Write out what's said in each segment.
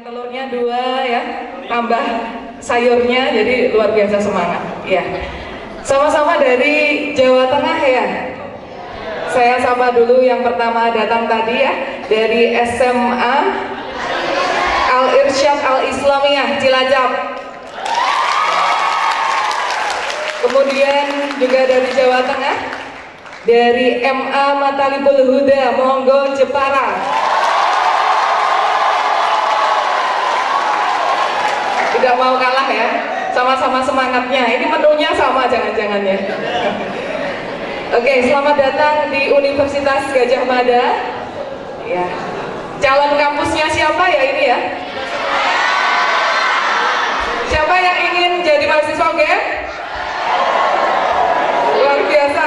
telurnya 2 ya, tambah sayurnya, jadi luar biasa semangat ya. Sama-sama dari Jawa Tengah ya. Saya sapa dulu yang pertama datang tadi ya, dari SMA Al Irsyad Al Islamiyah Cilacap. Kemudian juga dari Jawa Tengah, dari MA Matalibul Huda Monggo Jepara. Tidak mau kalah ya, sama-sama semangatnya. Ini menunya sama jangan-jangan ya. Oke, selamat datang di Universitas Gadjah Mada. Ya, calon kampusnya siapa ya ini ya? Siapa yang ingin jadi mahasiswa UGM? Luar biasa.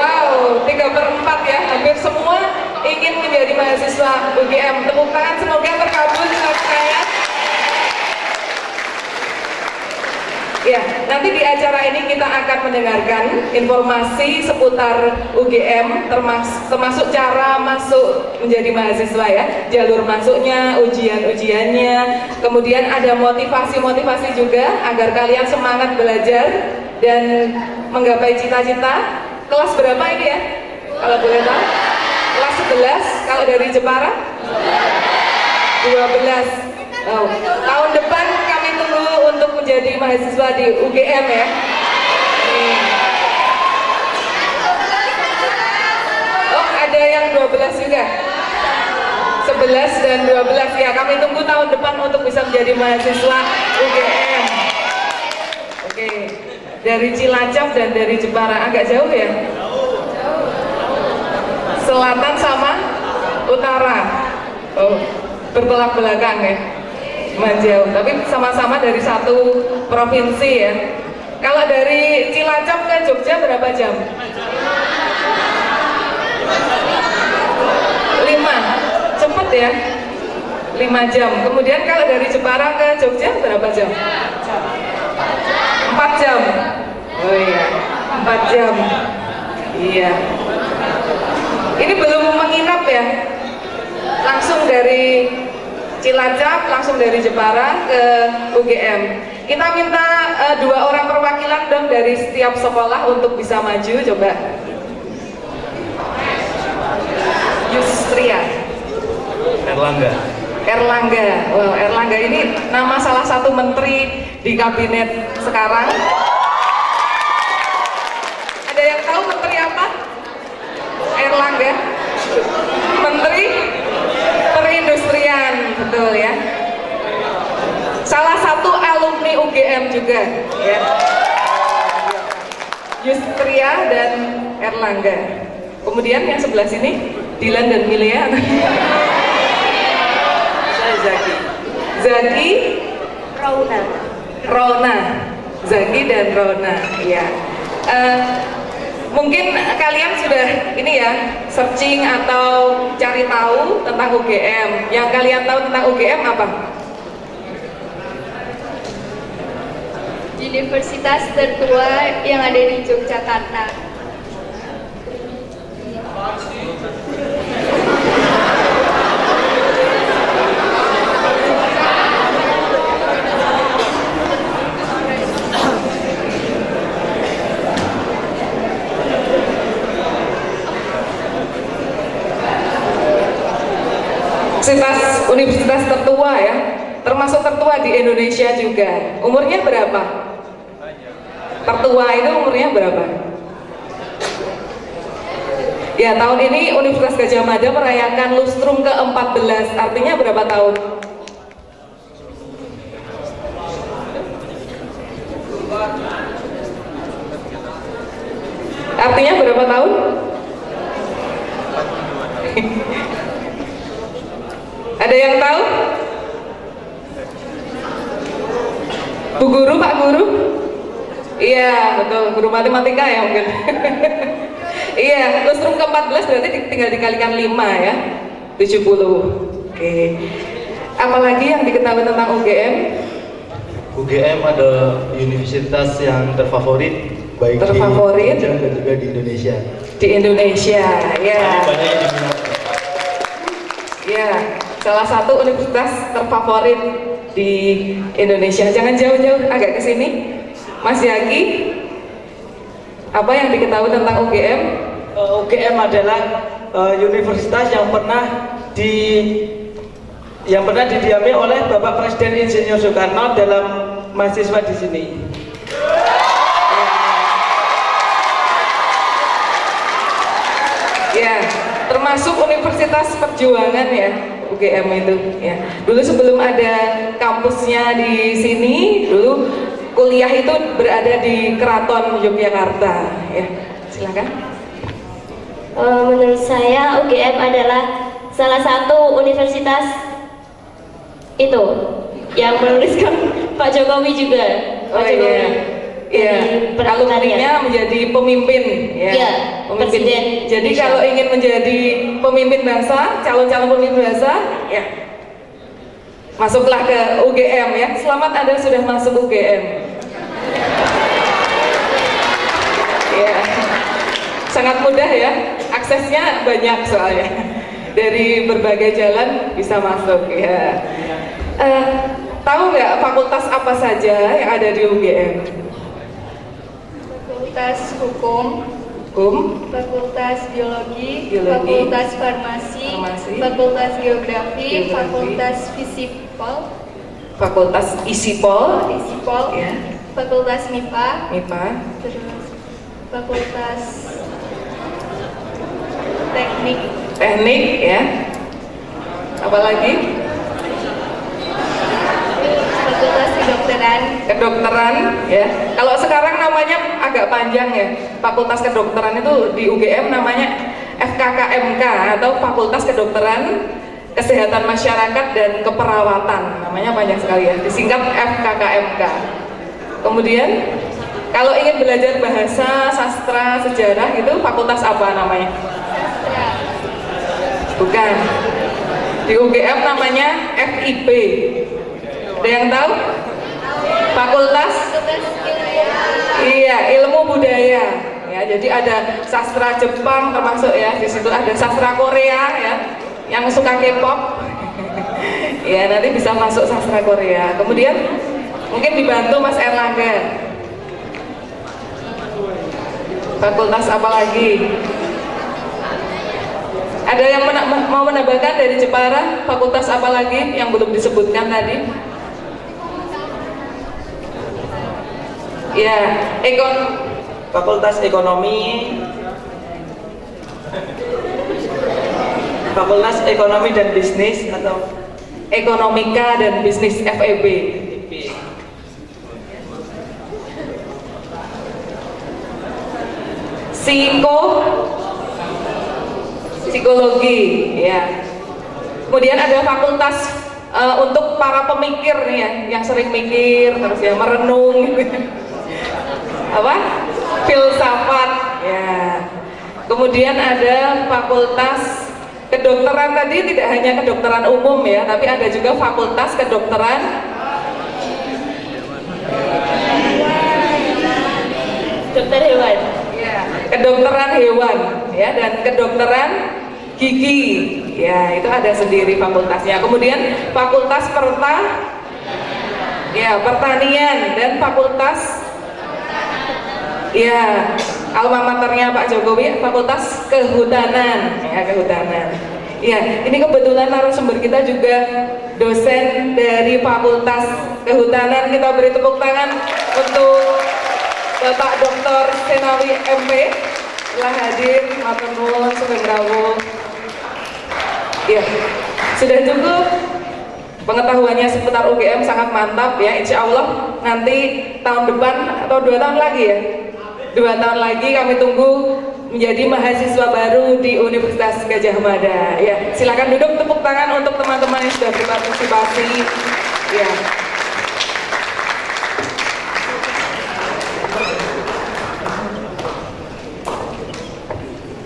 Wow, 3/4 ya, hampir semua ingin menjadi mahasiswa UGM. Tepuk tangan, semoga terkabul saya. Ya, nanti di acara ini kita akan mendengarkan informasi seputar UGM, termasuk cara masuk menjadi mahasiswa ya, jalur masuknya, ujian-ujiannya, kemudian ada motivasi-motivasi juga agar kalian semangat belajar dan menggapai cita-cita. Kelas berapa ini ya? Kalau boleh tahu? Kelas 11, kalau dari Jepara? 12. Oh, tahun depan kami tunggu untuk menjadi mahasiswa di UGM ya. Oh, ada yang 12 juga. 11 dan 12 ya, kami tunggu tahun depan untuk bisa menjadi mahasiswa UGM. Oke, dari Cilacap dan dari Jepara agak jauh ya? Selatan sama utara. Oh, bertolak belakang ya. Jauh, tapi sama-sama dari satu provinsi ya. Kalau dari Cilacap ke Jogja berapa jam? 5, cepet ya, 5 jam. Kemudian kalau dari Jepara ke Jogja berapa jam? 4 jam. Oh iya, 4 jam. Iya. Ini belum menginap ya, langsung dari Cilacap, langsung dari Jepara ke UGM. Kita minta 2 orang perwakilan dong dari setiap sekolah untuk bisa maju, coba. Yustria. Erlangga. Erlangga. Wow, Erlangga ini nama salah satu menteri di kabinet sekarang. Ada yang tahu menteri apa? Erlangga. Menteri Perindustrian, betul ya. Salah satu alumni UGM juga ya. Yustria dan Erlangga. Kemudian yang sebelah sini Dilan dan Milea. Saya Zaki. Zaki, Rauna. Rona. Zaki dan Rona ya. Mungkin kalian sudah ini ya, searching atau cari tahu tentang UGM. Yang kalian tahu tentang UGM apa? Universitas tertua yang ada di Yogyakarta. Universitas tertua ya, termasuk tertua di Indonesia juga. Umurnya berapa? Tertua itu umurnya berapa? Ya, tahun ini Universitas Gadjah Mada merayakan lustrum ke-14. Artinya berapa tahun? Artinya berapa tahun? Ada yang tahu? Bu Guru, Pak Guru? Iya, betul, guru matematika ya mungkin. Iya, lustrum ke-14 berarti tinggal dikalikan 5 ya, 70. Oke. Apalagi yang diketahui tentang UGM? UGM ada universitas yang terfavorit baik di Indonesia dan juga di Indonesia. Di Indonesia, ya. Banyak yang diminati. Ya, salah satu universitas terfavorit di Indonesia. Jangan jauh-jauh, agak ke sini. Mas Yagi, apa yang diketahui tentang UGM? UGM adalah universitas yang pernah didiami oleh Bapak Presiden Insinyur Soekarno dalam mahasiswa di sini. Ya, termasuk Universitas Perjuangan ya, UGM itu. Ya, dulu sebelum ada kampusnya di sini, dulu kuliah itu berada di Keraton Yogyakarta. Ya, silakan. Menurut saya UGM adalah salah satu universitas itu yang menuliskan Pak Jokowi juga. Pak Jokowi. Iya, alumninya menjadi pemimpin, ya. Iya, Pemimpin. Presiden Jadi Indonesia. kalau ingin menjadi pemimpin bangsa, calon-calon pemimpin bangsa, ya masuklah ke UGM ya. Selamat Anda sudah masuk UGM. Ya, sangat mudah ya. Aksesnya banyak soalnya. Dari berbagai jalan bisa masuk ya. Tahu nggak fakultas apa saja yang ada di UGM? Fakultas Hukum, Fakultas Biologi, Fakultas Farmasi, Fakultas Geografi, Fakultas Fisipol, Fakultas Isipol, ya. Fakultas MIPA, terus Fakultas Teknik, ya. Apalagi? Fakultas Kedokteran, ya. Kalau sekarang namanya agak panjang ya. Fakultas Kedokteran itu di UGM namanya FKKMK atau Fakultas Kedokteran, Kesehatan Masyarakat dan Keperawatan. Namanya panjang sekali ya. Disingkat FKKMK. Kemudian kalau ingin belajar bahasa, sastra, sejarah itu fakultas apa namanya? Bukan. Di UGM namanya FIB. Ada yang tahu? Fakultas? Iya, Ilmu Budaya. Ya, jadi ada sastra Jepang termasuk ya. Di situ ada sastra Korea ya. Yang suka K-pop. Ya, nanti bisa masuk sastra Korea. Kemudian mungkin dibantu Mas Erlangga. Fakultas apa lagi? Ada yang mau menambahkan dari Jepara? Fakultas apa lagi yang belum disebutkan tadi? Ya, Fakultas Ekonomi, Fakultas Ekonomi dan Bisnis atau Ekonomika dan Bisnis FEB. Psikologi, ya. Kemudian ada fakultas untuk para pemikir nih ya, yang sering mikir terus ya merenung. Apa? Filsafat, ya. Kemudian ada fakultas kedokteran tadi tidak hanya kedokteran umum ya, tapi ada juga fakultas kedokteran Dokter hewan. ya, kedokteran hewan ya dan kedokteran gigi. Ya, itu ada sendiri fakultasnya. Kemudian fakultas pertanian dan fakultas ya alma maternya Pak Jokowi, fakultas kehutanan ya, kehutanan. Ya, ini kebetulan narasumber kita juga dosen dari Fakultas Kehutanan. Kita beri tepuk tangan untuk Bapak Dr. Senawi MP telah hadir. Matur nuwun, sugeng rawuh. Ya, sudah cukup pengetahuannya seputar UGM, sangat mantap ya. Insya Allah nanti tahun depan atau 2 tahun lagi ya, 2 tahun lagi kami tunggu menjadi mahasiswa baru di Universitas Gadjah Mada. Ya, silakan duduk, tepuk tangan untuk teman-teman yang sudah berpartisipasi. Ya.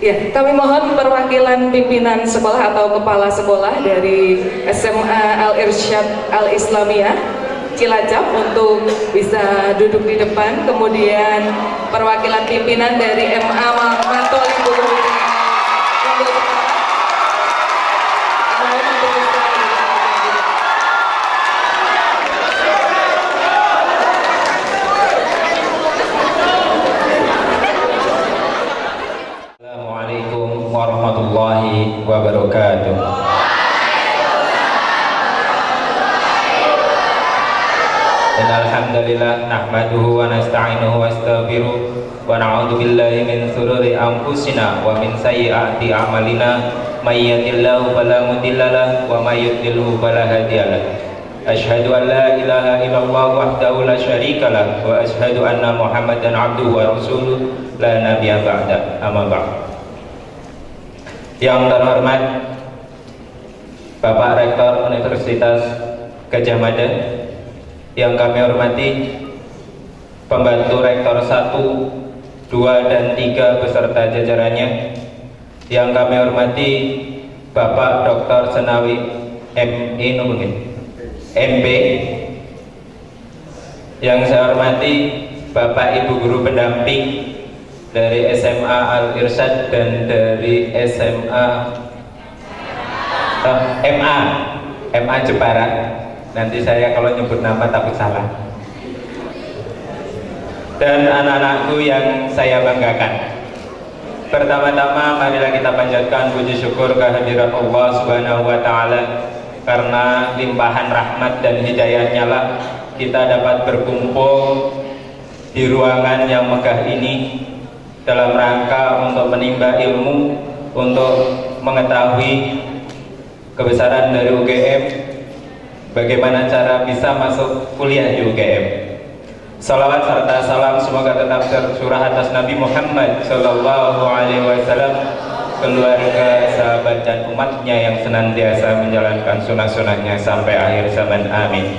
Ya, kami mohon perwakilan pimpinan sekolah atau kepala sekolah dari SMA Al-Irsyad Al-Islamiyah Cilacap untuk bisa duduk di depan. Kemudian perwakilan pimpinan dari MA Mantoli Bulu. Mohon untuk bisa Innal hamdalillah nahmaduhu wa nasta'inuhu wa nastaghfiruh wa na'udzu billahi min shururi anfusina wa min sayyiati a'malina may yahdihillahu fala mudhillalah wa may yudhlilhu fala hadiyalah. Asyhadu an la ilaha illallah wahdahu la syarikalah wa asyhadu anna Muhammadan abduhu wa rasuluh la nabiyya ba'da. Amma ba'd. Yang terhormat Bapak Rektor Universitas Gadjah Mada, yang kami hormati pembantu Rektor 1, 2, dan 3 beserta jajarannya, yang kami hormati Bapak Dr. Senawi MP, yang saya hormati Bapak Ibu Guru Pendamping dari SMA Al-Irsyad dan dari SMA MA Jepara. Nanti saya kalau nyebut nama takut salah. Dan anak-anakku yang saya banggakan. Pertama-tama marilah kita panjatkan puji syukur kehadirat Allah Subhanahu wa taala, karena limpahan rahmat dan hidayahnya lah kita dapat berkumpul di ruangan yang megah ini dalam rangka untuk menimba ilmu, untuk mengetahui kebesaran dari UGM, bagaimana cara bisa masuk kuliah di UGM. Salawat serta salam semoga tetap tercurah atas Nabi Muhammad Sallallahu Alaihi Wasallam, keluarga, sahabat, dan umatnya yang senantiasa menjalankan sunnah-sunnahnya sampai akhir zaman. Amin.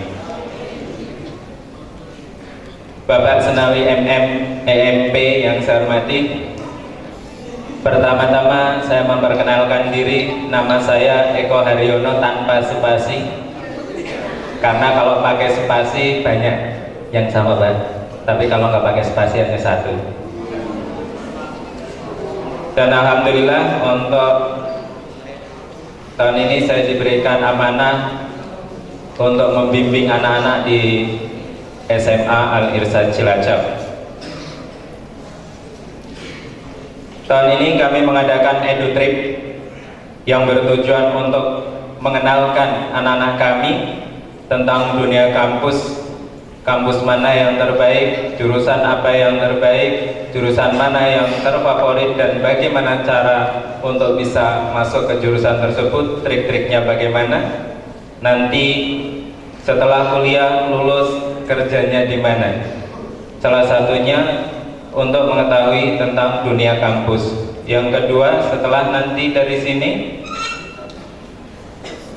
Bapak Senawi EMP yang saya hormati, pertama-tama saya memperkenalkan diri. Nama saya Eko Haryono tanpa spasi, karena kalau pakai spasi banyak yang sama banget, tapi kalau nggak pakai spasi hanya satu. Dan alhamdulillah untuk tahun ini saya diberikan amanah untuk membimbing anak-anak di SMA Al-Irsyad Cilacap. Tahun ini kami mengadakan EduTrip yang bertujuan untuk mengenalkan anak-anak kami tentang dunia kampus, kampus mana yang terbaik, jurusan apa yang terbaik, jurusan mana yang terfavorit, dan bagaimana cara untuk bisa masuk ke jurusan tersebut, trik-triknya bagaimana, nanti setelah kuliah lulus kerjanya di mana. Salah satunya untuk mengetahui tentang dunia kampus. Yang kedua, setelah nanti dari sini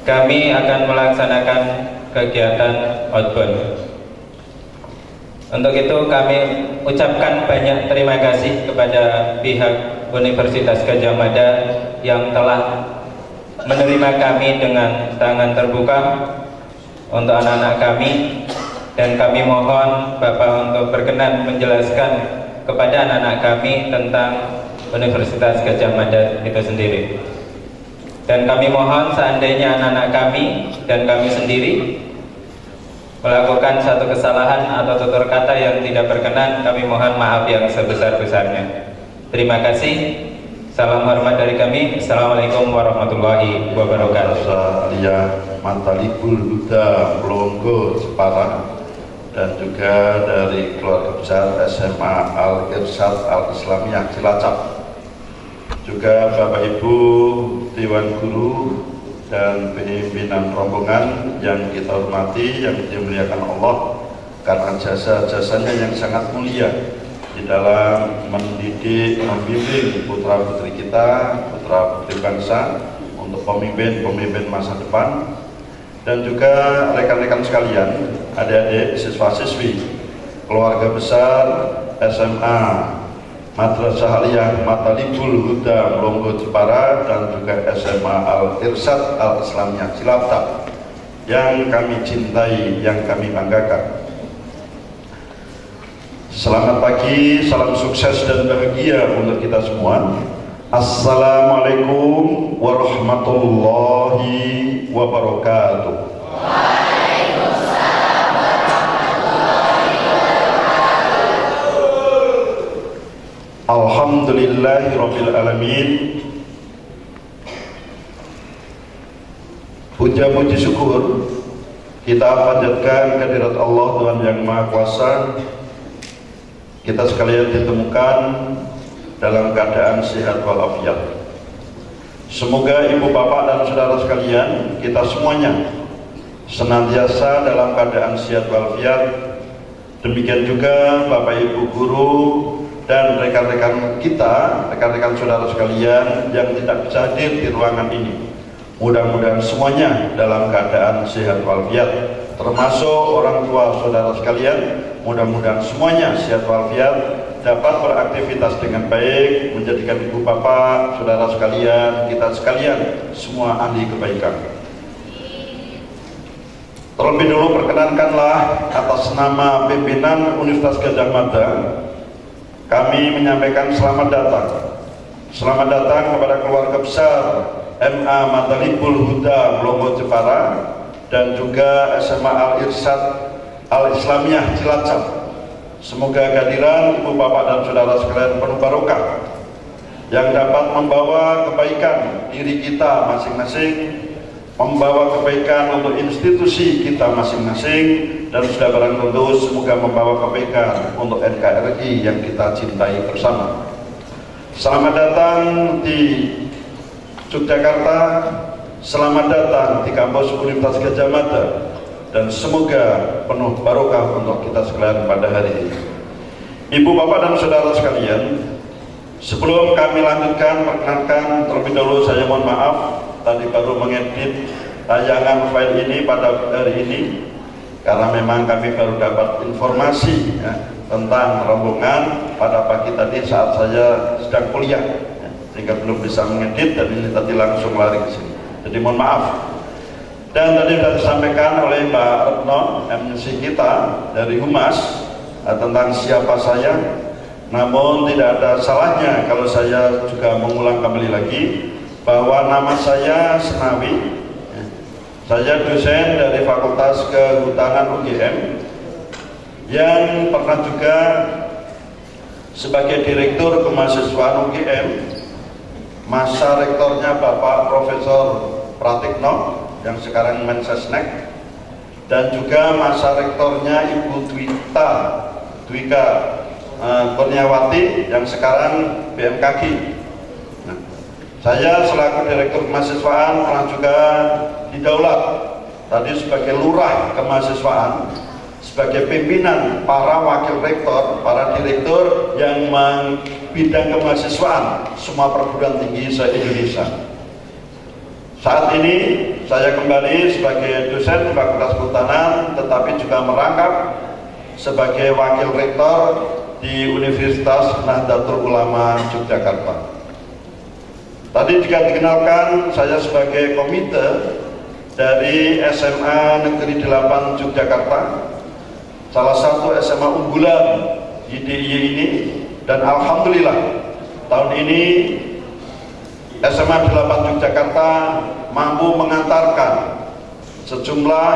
kami akan melaksanakan kegiatan outbound. Untuk itu kami ucapkan banyak terima kasih kepada pihak Universitas Gadjah Mada yang telah menerima kami dengan tangan terbuka untuk anak-anak kami, dan kami mohon Bapak untuk berkenan menjelaskan kepada anak-anak kami tentang Universitas Gadjah Mada itu sendiri. Dan kami mohon seandainya anak-anak kami dan kami sendiri melakukan satu kesalahan atau tutur kata yang tidak berkenan, kami mohon maaf yang sebesar-besarnya. Terima kasih. Salam hormat dari kami. Assalamualaikum warahmatullahi wabarakatuh. Alia Mantalibul Huda Blonggo Jepara, dan juga dari keluarga besar SMA Al-Irsyad Al-Islamiyah Cilacap, juga Bapak Ibu Dewan Guru dan pimpinan rombongan yang kita hormati, yang dimuliakan Allah, karena jasa-jasanya yang sangat mulia di dalam mendidik, membimbing putra-putri kita, putra-putri bangsa untuk pemimpin-pemimpin masa depan. Dan juga rekan-rekan sekalian, adik-adik, siswa-siswi, keluarga besar SMA Madrasah Aliyah Matalibul Huda Blonggo Jepara, dan juga SMA Al-Irsyad Al-Islamiyah Cilacap yang kami cintai, yang kami banggakan. Selamat pagi, salam sukses dan bahagia untuk kita semua. Assalamualaikum warahmatullahi wabarakatuh. Waalaikumsalam warahmatullahi wabarakatuh. Alhamdulillahirabbil alamin. Puja puji syukur kita panjatkan kehadirat Allah Tuhan Yang Maha Kuasa. Kita sekalian ditemukan dalam keadaan sehat walafiat. Semoga ibu bapak dan saudara sekalian, kita semuanya senantiasa dalam keadaan sehat walafiat. Demikian juga bapak ibu guru dan rekan-rekan kita, rekan-rekan saudara sekalian yang tidak bisa hadir di ruangan ini. Mudah-mudahan semuanya dalam keadaan sehat walafiat, termasuk orang tua saudara sekalian. Mudah-mudahan semuanya sehat walafiat, dapat beraktivitas dengan baik, menjadikan ibu bapak, saudara sekalian, kita sekalian semua ahli kebaikan. Terlebih dulu perkenankanlah atas nama pimpinan Universitas Gadjah Mada, kami menyampaikan selamat datang. Selamat datang kepada keluarga besar MA Matalibul Huda Blongo Jepara dan juga SMA Al-Irsyad Al-Islamiyah Cilacap. Semoga kehadiran ibu bapak dan saudara sekalian penuh barokah yang dapat membawa kebaikan diri kita masing-masing, membawa kebaikan untuk institusi kita masing-masing, dan sudah barang tentu semoga membawa kebaikan untuk NKRI yang kita cintai bersama. Selamat datang di Yogyakarta, selamat datang di kampus Universitas Gadjah Mada, dan semoga penuh barokah untuk kita sekalian pada hari ini. Ibu bapak dan saudara sekalian, sebelum kami lanjutkan, perkenankan terlebih dahulu saya mohon maaf, tadi baru mengedit tayangan file ini pada hari ini karena memang kami baru dapat informasi ya, tentang rombongan pada pagi tadi saat saya sedang kuliah, ya, sehingga belum bisa mengedit dan ini tadi langsung lari ke sini. Jadi mohon maaf. Dan tadi sudah disampaikan oleh Mbak Retno, MC kita dari Humas, tentang siapa saya. Namun tidak ada salahnya kalau saya juga mengulang kembali lagi bahwa nama saya Senawi. Saya dosen dari Fakultas Kehutanan UGM yang pernah juga sebagai Direktur Kemahasiswaan UGM. Masa rektornya Bapak Profesor Pratikno yang sekarang Mensesnek, dan juga masa rektornya Ibu Dwika Kurniawati yang sekarang BMKG. Nah, saya selaku Direktur Kemahasiswaan pernah juga didaulat tadi sebagai Lurah Kemahasiswaan, sebagai pimpinan para wakil rektor, para direktur yang bidang kemahasiswaan semua perguruan tinggi se-Indonesia. Saat ini saya kembali sebagai dosen Fakultas Kehutanan, tetapi juga merangkap sebagai wakil rektor di Universitas Nahdlatul Ulama Yogyakarta. Tadi juga dikenalkan saya sebagai komite dari SMA Negeri 8 Yogyakarta, salah satu SMA unggulan di DIY ini, dan alhamdulillah tahun ini SMA 8 Yogyakarta mampu mengantarkan sejumlah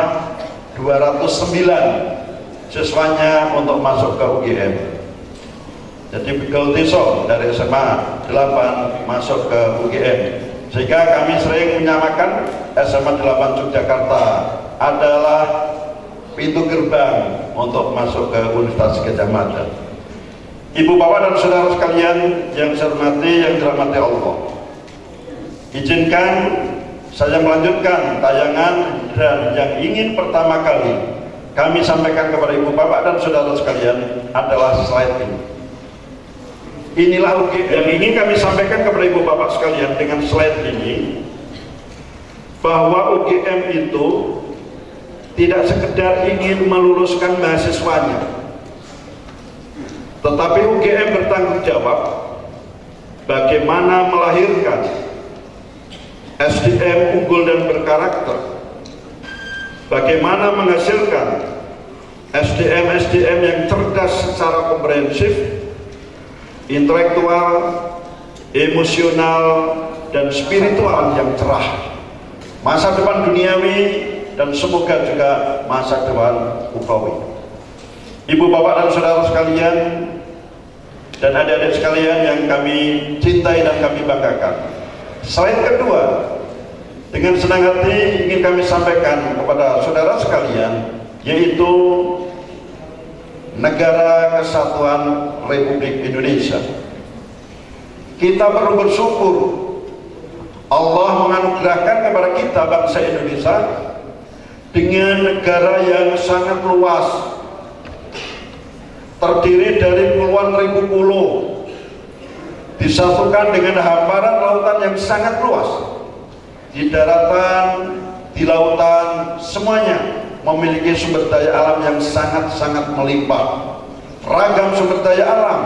209 siswanya untuk masuk ke UGM. Jadi begal deso dari SMA 8 masuk ke UGM, sehingga kami sering menyamakan SMA 8 Yogyakarta adalah pintu gerbang untuk masuk ke Universitas Gadjah Mada. Ibu bapak dan saudara sekalian yang saya hormati, yang dirahmati Allah, izinkan saya melanjutkan tayangan, dan yang ingin pertama kali kami sampaikan kepada ibu bapak dan saudara sekalian adalah slide ini. Inilah UGM yang ingin kami sampaikan kepada ibu bapak sekalian dengan slide ini, bahwa UGM itu tidak sekedar ingin meluluskan mahasiswanya, tetapi UGM bertanggung jawab bagaimana melahirkan SDM unggul dan berkarakter, bagaimana menghasilkan SDM yang cerdas secara komprehensif, intelektual, emosional, dan spiritual yang cerah, masa depan duniawi, dan semoga juga masa depan ukhrawi. Ibu bapak dan saudara sekalian dan adik-adik sekalian yang kami cintai dan kami banggakan, slide kedua dengan senang hati ingin kami sampaikan kepada saudara sekalian, yaitu Negara Kesatuan Republik Indonesia. Kita perlu bersyukur Allah menganugerahkan kepada kita bangsa Indonesia dengan negara yang sangat luas, terdiri dari puluhan ribu pulau, disatukan dengan hamparan lautan yang sangat luas. Di daratan, di lautan, semuanya memiliki sumber daya alam yang sangat-sangat melimpah. Ragam sumber daya alam,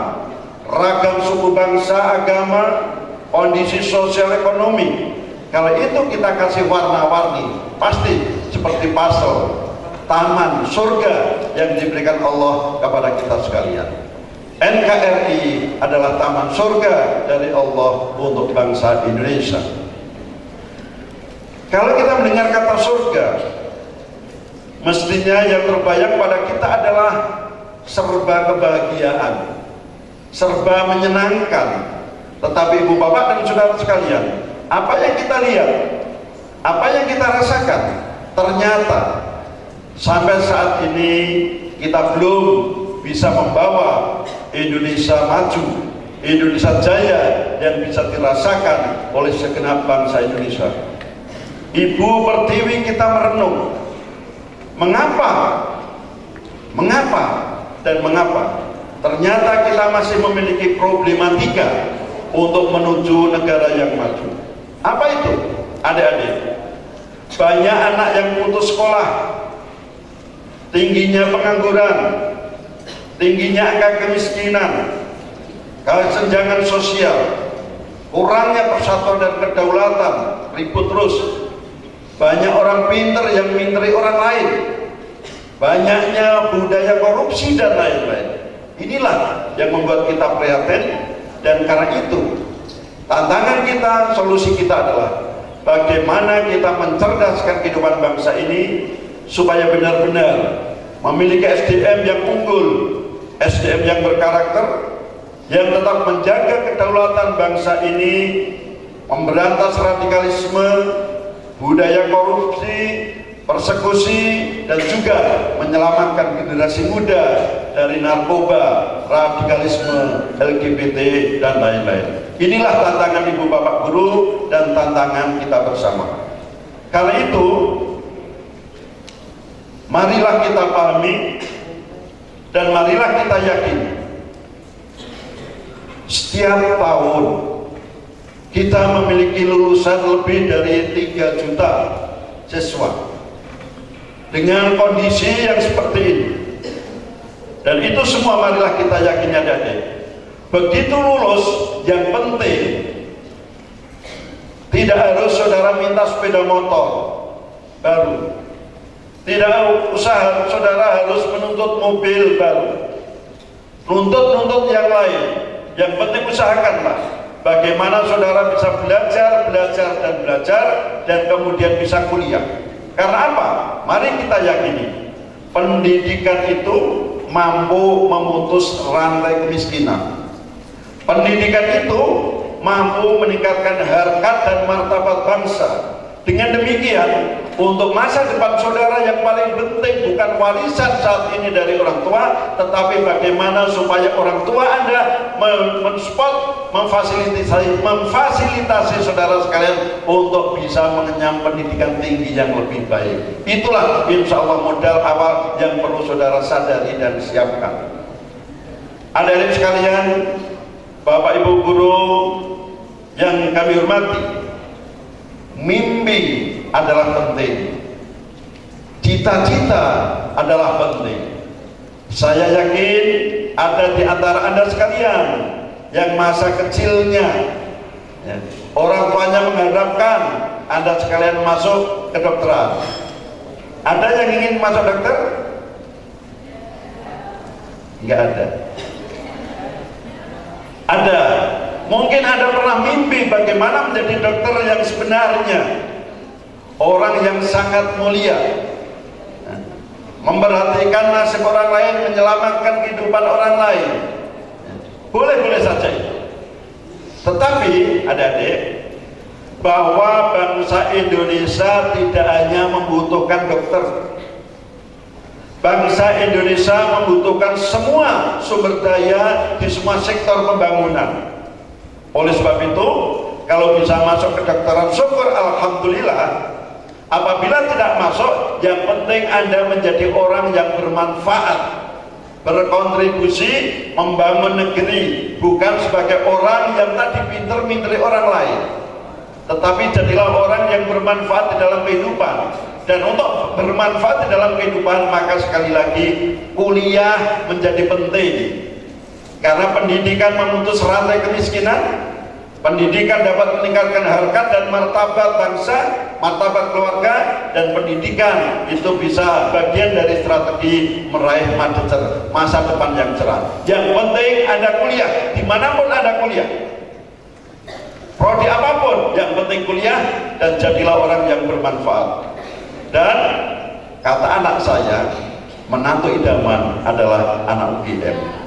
ragam suku bangsa, agama, kondisi sosial ekonomi. Kalau itu kita kasih warna-warni, pasti seperti puzzle, taman surga yang diberikan Allah kepada kita sekalian. NKRI adalah taman surga dari Allah untuk bangsa Indonesia. Kalau kita mendengar kata surga, mestinya yang terbayang pada kita adalah serba kebahagiaan, serba menyenangkan. Tetapi ibu bapak dan saudara sekalian, apa yang kita lihat, apa yang kita rasakan, ternyata sampai saat ini kita belum bisa membawa Indonesia maju, Indonesia jaya yang bisa dirasakan oleh segenap bangsa Indonesia. Ibu Pertiwi kita merenung, mengapa dan mengapa ternyata kita masih memiliki problematika untuk menuju negara yang maju. Apa itu? Adik-adik, banyak anak yang putus sekolah, tingginya pengangguran, tingginya angka kemiskinan, kesenjangan sosial, kurangnya persatuan dan kedaulatan, ribut terus. Banyak orang pinter yang minteri orang lain, banyaknya budaya korupsi dan lain-lain. Inilah yang membuat kita prihatin, dan karena itu tantangan kita, solusi kita adalah bagaimana kita mencerdaskan kehidupan bangsa ini supaya benar-benar memiliki SDM yang unggul, SDM yang berkarakter, yang tetap menjaga kedaulatan bangsa ini, memberantas radikalisme, budaya korupsi, persekusi, dan juga menyelamatkan generasi muda dari narkoba, radikalisme, LGBT, dan lain-lain. Inilah tantangan ibu bapak guru dan tantangan kita bersama. Karena itu, marilah kita pahami dan marilah kita yakin, setiap tahun kita memiliki lulusan lebih dari 3 juta siswa dengan kondisi yang seperti ini. Dan itu semua marilah kita yakin, adik-adik, begitu lulus, yang penting tidak harus saudara minta sepeda motor baru, tidak usah saudara harus menuntut mobil baru, nuntut yang lain. Yang penting usahakanlah bagaimana saudara bisa belajar dan kemudian bisa kuliah. Karena apa? Mari kita yakini, pendidikan itu mampu memutus rantai kemiskinan. Pendidikan itu mampu meningkatkan harkat dan martabat bangsa. Dengan demikian, untuk masa depan saudara yang paling penting bukan warisan saat ini dari orang tua, tetapi bagaimana supaya orang tua Anda mensupport, memfasilitasi saudara sekalian untuk bisa mengenyam pendidikan tinggi yang lebih baik. Itulah insya Allah modal awal yang perlu saudara sadari dan siapkan. Adik-adik sekalian, Bapak Ibu guru yang kami hormati, mimpi adalah penting, cita-cita adalah penting. Saya yakin ada di antara Anda sekalian yang masa kecilnya orang tuanya mengharapkan Anda sekalian masuk ke kedokteran. Ada yang ingin masuk dokter? Enggak ada. Ada. Mungkin Anda pernah mimpi bagaimana menjadi dokter yang sebenarnya, orang yang sangat mulia, memperhatikan nasib orang lain, menyelamatkan kehidupan orang lain. Boleh-boleh saja itu. Tetapi adik-adik, bahwa bangsa Indonesia tidak hanya membutuhkan dokter. Bangsa Indonesia membutuhkan semua sumber daya di semua sektor pembangunan. Oleh sebab itu, kalau bisa masuk ke kedokteran, syukur alhamdulillah. Apabila tidak masuk, yang penting Anda menjadi orang yang bermanfaat, berkontribusi membangun negeri, bukan sebagai orang yang tadi pinter-minteri orang lain, tetapi jadilah orang yang bermanfaat di dalam kehidupan. Dan untuk bermanfaat di dalam kehidupan, maka sekali lagi kuliah menjadi penting, karena pendidikan memutus rantai kemiskinan. Pendidikan dapat meningkatkan harkat dan martabat bangsa, martabat keluarga, dan pendidikan itu bisa bagian dari strategi meraih masa depan yang cerah. Yang penting Anda kuliah, dimanapun Anda kuliah, prodi apapun, yang penting kuliah dan jadilah orang yang bermanfaat. Dan kata anak saya, menantu idaman adalah anak UGM.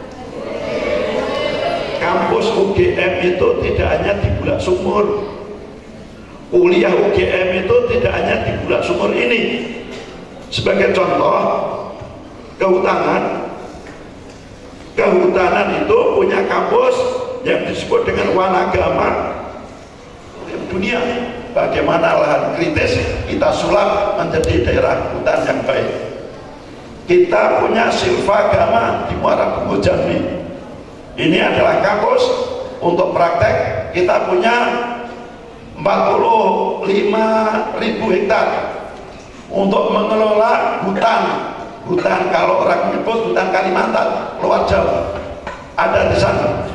Kampus UGM itu tidak hanya di Bulak Sumur. Kuliah UGM itu tidak hanya di Bulak Sumur ini. Sebagai contoh, kehutanan itu punya kampus yang disebut dengan Wanagama dunia. Bagaimana lahan kritis kita sulap menjadi daerah hutan yang baik. Kita punya Silvagama di Muara Bungo Jambi. Ini adalah kampus untuk praktek. Kita punya 45.000 hektar untuk mengelola hutan. Hutan, kalau orang menyebut hutan Kalimantan, luar Jawa, ada di sana.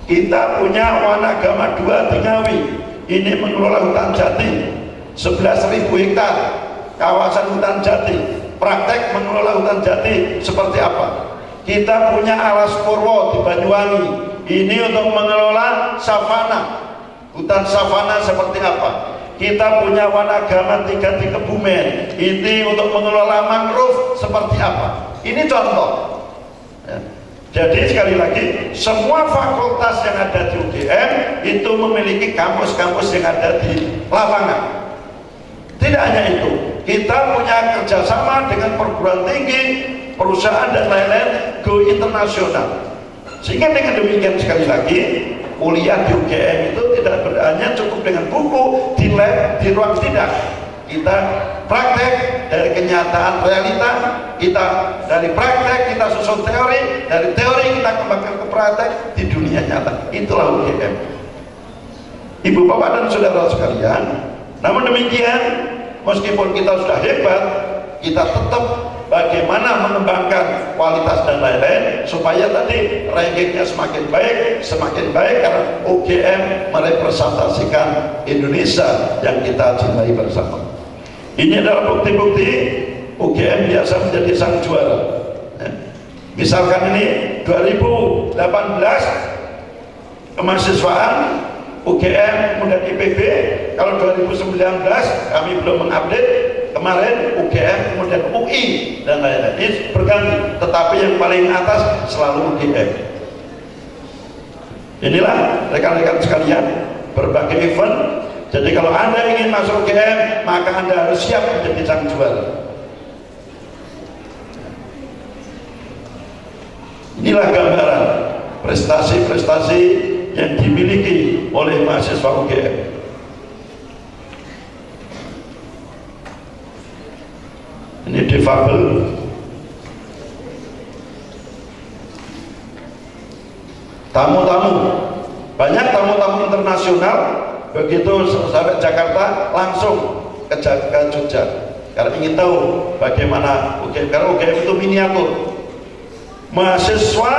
Kita punya Wanagama 2 di Ngawi. Ini mengelola hutan jati 11.000 hektar kawasan hutan jati. Praktek mengelola hutan jati seperti apa? Kita punya Alas Purwo di Banyuwangi. Ini untuk mengelola savana, hutan savana seperti apa? Kita punya Wanagama 3 di Kebumen. Ini untuk mengelola mangrove seperti apa? Ini contoh ya. Jadi sekali lagi, semua fakultas yang ada di UGM itu memiliki kampus-kampus yang ada di lapangan. Tidak hanya itu, kita punya kerjasama dengan perguruan tinggi, perusahaan dan lain-lain, go internasional. Sehingga dengan demikian sekali lagi, kuliah di UGM itu tidak hanya cukup dengan buku, di lab, di ruang, tidak. Kita praktek dari kenyataan realita, kita dari praktek kita susun teori, dari teori kita kembangkan ke praktek di dunia nyata. Itulah UGM. Ibu bapak dan saudara sekalian, namun demikian, meskipun kita sudah hebat, kita tetap bagaimana mengembangkan kualitas dan lain-lain supaya tadi rankingnya semakin baik karena UGM merepresentasikan Indonesia yang kita cintai bersama. Ini adalah bukti-bukti UGM biasa menjadi sang juara. Misalkan ini 2018 kemahasiswaan UGM kemudian IPB. Kalau 2019 kami belum mengupdate, kemarin UGM kemudian UI dan lain-lain. Ini berganti, tetapi yang paling atas selalu UGM. Inilah rekan-rekan sekalian, berbagai event. Jadi kalau Anda ingin masuk UGM, maka Anda harus siap menjadi sang juara. Inilah gambaran prestasi-prestasi yang dimiliki oleh mahasiswa UGM. Ini difabel. Tamu-tamu, banyak tamu-tamu internasional. Begitu sampai Jakarta langsung ke Jogja karena ingin tahu bagaimana UGM, karena UGM itu miniatur. Mahasiswa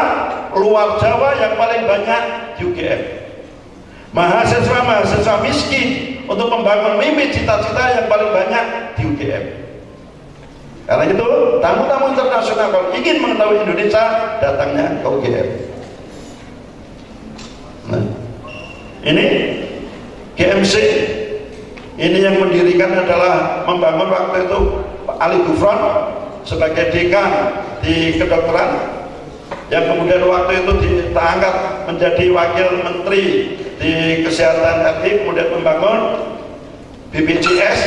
luar Jawa yang paling banyak di UGM, mahasiswa miskin untuk membangun mimpi cita-cita yang paling banyak di UGM. Karena itu tamu-tamu internasional kalau ingin mengetahui Indonesia, datangnya ke UGM. Nah, ini GMC, ini yang mendirikan adalah membangun waktu itu Ali Gufron sebagai dekan di kedokteran, yang kemudian waktu itu diangkat menjadi wakil menteri di kesehatan RI, kemudian membangun BPJS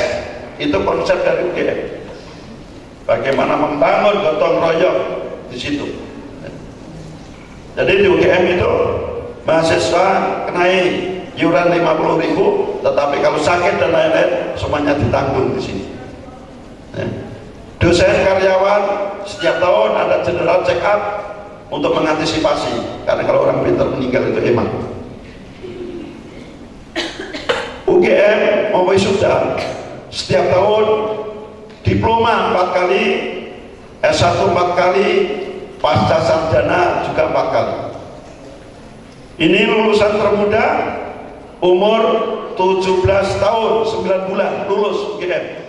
itu konsep dari UGM. Bagaimana membangun gotong royong di situ. Jadi di UGM itu mahasiswa kenai iuran 50.000, tetapi kalau sakit dan lain-lain semuanya ditanggung di sini. Dosen karyawan setiap tahun ada general check up untuk mengantisipasi, karena kalau orang pintar meninggal itu emang. UGM mau wisuda setiap tahun, diploma 4 kali, S1 4 kali, pasca sarjana juga 4 kali. Ini lulusan termuda umur 17 tahun 9 bulan lulus UGM.